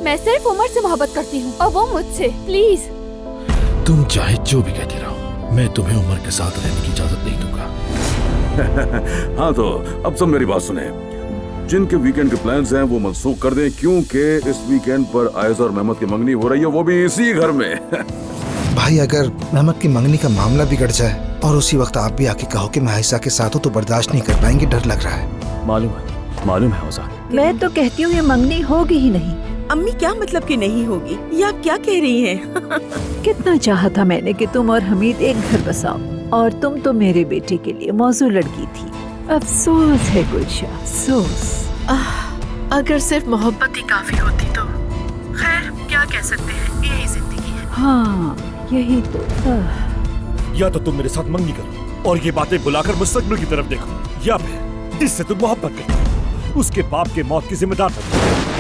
मैं सिर्फ उमर से मोहब्बत करती हूँ और वो मुझसे। प्लीज। तुम चाहे जो भी कहती रहो, मैं तुम्हें उमर के साथ रहने की इजाजत नहीं दूंगा। हाँ तो अब सब मेरी बात सुने। जिनके वीकेंड के प्लान्स हैं वो मनसूख कर दें, क्योंकि इस वीकेंड पर आयशा और मेहमद की मंगनी हो रही है, वो भी इसी घर में। भाई अगर मेहमद की मंगनी का मामला बिगड़ जाए और उसी वक्त आप भी आके कहो कि मैं आयशा के साथ हूँ तो बर्दाश्त नहीं कर पाएंगे, डर लग रहा है। मालूम है औजा। मैं तो कहती हूँ ये मंगनी होगी ही नहीं। अम्मी क्या मतलब कि नहीं होगी, ये आप क्या कह रही हैं? कितना चाहा था मैंने कि तुम और हमीद एक घर बसाओ, और तुम तो मेरे बेटे के लिए मौजू लड़की थी। अफसोस है गुलशन, अफसोस। अगर सिर्फ मोहब्बत ही काफी होती तो खैर क्या कह सकते हैं, यही जिंदगी है। हाँ यही तो। या तो तुम मेरे साथ मंगनी करो और ये बातें बुलाकर मुस्तकबिल की तरफ देखो, या फिर जिससे तुम मोहब्बत करते हो उसके बाप के मौत की जिम्मेदार बनो।